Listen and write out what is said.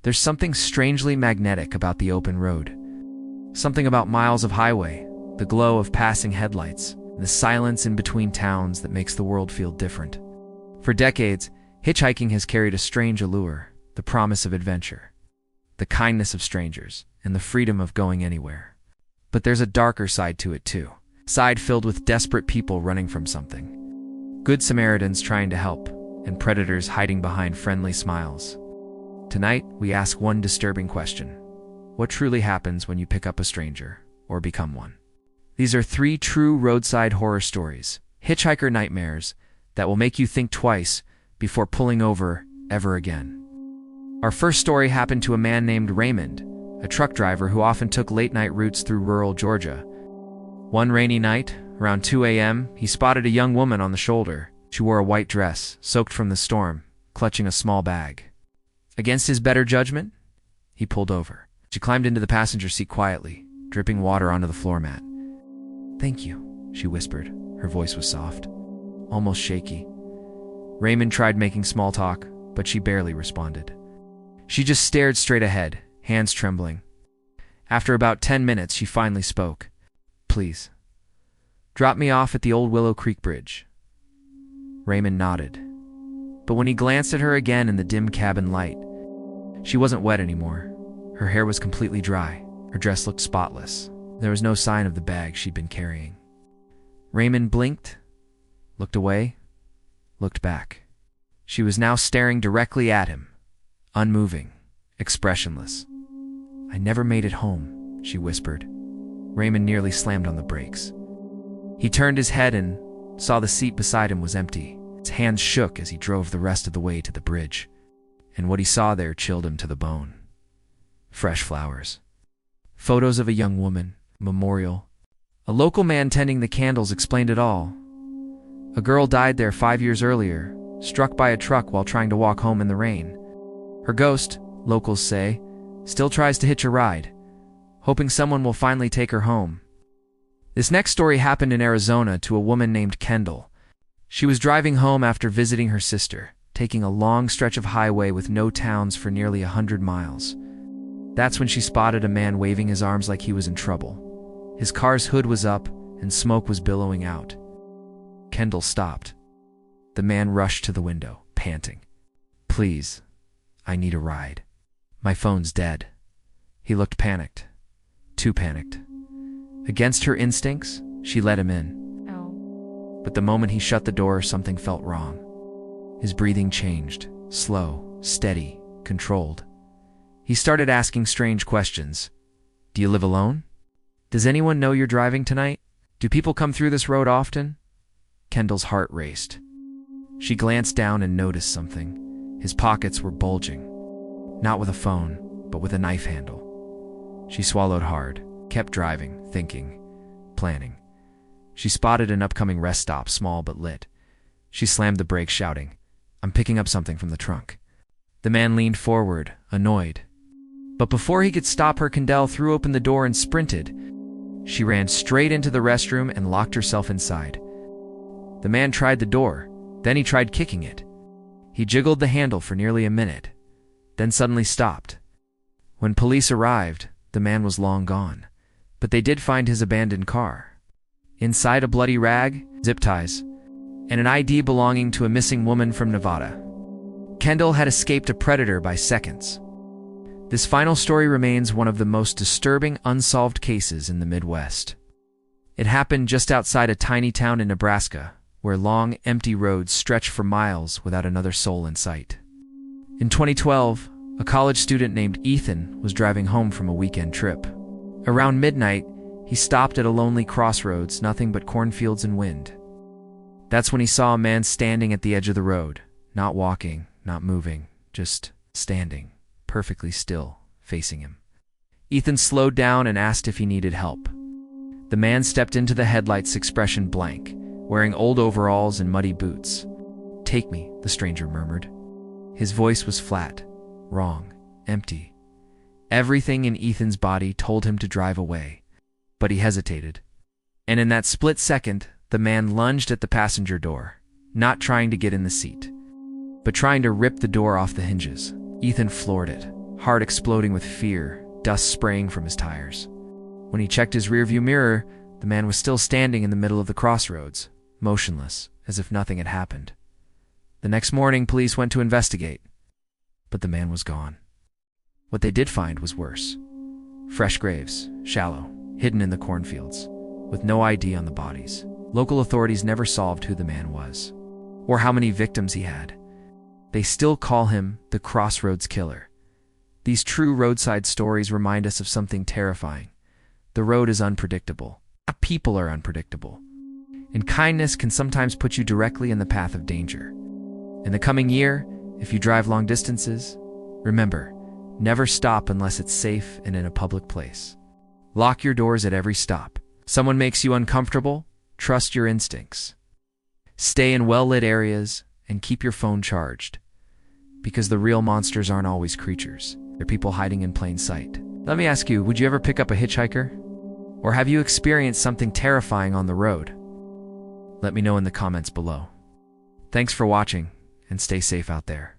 There's something strangely magnetic about the open road. Something about miles of highway, the glow of passing headlights, and the silence in between towns that makes the world feel different. For decades, hitchhiking has carried a strange allure, the promise of adventure, the kindness of strangers, and the freedom of going anywhere. But there's a darker side to it too. A side filled with desperate people running from something. Good Samaritans trying to help, and predators hiding behind friendly smiles. Tonight, we ask one disturbing question. What truly happens when you pick up a stranger, or become one? These are 3 true roadside horror stories, hitchhiker nightmares, that will make you think twice before pulling over ever again. Our first story happened to a man named Raymond, a truck driver who often took late-night routes through rural Georgia. One rainy night, around 2 a.m., he spotted a young woman on the shoulder. She wore a white dress, soaked from the storm, clutching a small bag. Against his better judgment, he pulled over. She climbed into the passenger seat quietly, dripping water onto the floor mat. "Thank you," she whispered. Her voice was soft, almost shaky. Raymond tried making small talk, but she barely responded. She just stared straight ahead, hands trembling. After about 10 minutes, she finally spoke. "Please, drop me off at the old Willow Creek Bridge." Raymond nodded. But when he glanced at her again in the dim cabin light, she wasn't wet anymore. Her hair was completely dry. Her dress looked spotless. There was no sign of the bag she'd been carrying. Raymond blinked, looked away, looked back. She was now staring directly at him, unmoving, expressionless. "I never made it home," she whispered. Raymond nearly slammed on the brakes. He turned his head and saw the seat beside him was empty. His hands shook as he drove the rest of the way to the bridge. And what he saw there chilled him to the bone. Fresh flowers. Photos of a young woman, memorial. A local man tending the candles explained it all. A girl died there 5 years earlier, struck by a truck while trying to walk home in the rain. Her ghost, locals say, still tries to hitch a ride, hoping someone will finally take her home. This next story happened in Arizona to a woman named Kendall. She was driving home after visiting her sister, taking a long stretch of highway with no towns for nearly 100 miles. That's when she spotted a man waving his arms like he was in trouble. His car's hood was up, and smoke was billowing out. Kendall stopped. The man rushed to the window, panting. "Please, I need a ride. My phone's dead." He looked panicked. Too panicked. Against her instincts, she let him in. But the moment he shut the door, something felt wrong. His breathing changed, slow, steady, controlled. He started asking strange questions. "Do you live alone? Does anyone know you're driving tonight? Do people come through this road often?" Kendall's heart raced. She glanced down and noticed something. His pockets were bulging. Not with a phone, but with a knife handle. She swallowed hard, kept driving, thinking, planning. She spotted an upcoming rest stop, small but lit. She slammed the brakes, shouting, "I'm picking up something from the trunk." The man leaned forward, annoyed. But before he could stop her, Kendall threw open the door and sprinted. She ran straight into the restroom and locked herself inside. The man tried the door, then he tried kicking it. He jiggled the handle for nearly a minute, then suddenly stopped. When police arrived, the man was long gone, but they did find his abandoned car. Inside, a bloody rag, zip ties, and an ID belonging to a missing woman from Nevada. Kendall had escaped a predator by seconds. This final story remains one of the most disturbing unsolved cases in the Midwest. It happened just outside a tiny town in Nebraska, where long, empty roads stretch for miles without another soul in sight. In 2012, a college student named Ethan was driving home from a weekend trip. Around midnight, he stopped at a lonely crossroads, nothing but cornfields and wind. That's when he saw a man standing at the edge of the road, not walking, not moving, just standing, perfectly still, facing him. Ethan slowed down and asked if he needed help. The man stepped into the headlights, expression blank, wearing old overalls and muddy boots. "Take me," the stranger murmured. His voice was flat, wrong, empty. Everything in Ethan's body told him to drive away. But he hesitated. And in that split second, the man lunged at the passenger door, not trying to get in the seat, but trying to rip the door off the hinges. Ethan floored it, heart exploding with fear, dust spraying from his tires. When he checked his rearview mirror, the man was still standing in the middle of the crossroads, motionless, as if nothing had happened. The next morning, police went to investigate, but the man was gone. What they did find was worse. Fresh graves, shallow, hidden in the cornfields, with no ID on the bodies. Local authorities never solved who the man was, or how many victims he had. They still call him the Crossroads Killer. These true roadside stories remind us of something terrifying. The road is unpredictable. People are unpredictable. And kindness can sometimes put you directly in the path of danger. In the coming year, if you drive long distances, remember, never stop unless it's safe and in a public place. Lock your doors at every stop. Someone makes you uncomfortable? Trust your instincts. Stay in well-lit areas and keep your phone charged. Because the real monsters aren't always creatures. They're people hiding in plain sight. Let me ask you, would you ever pick up a hitchhiker? Or have you experienced something terrifying on the road? Let me know in the comments below. Thanks for watching, and stay safe out there.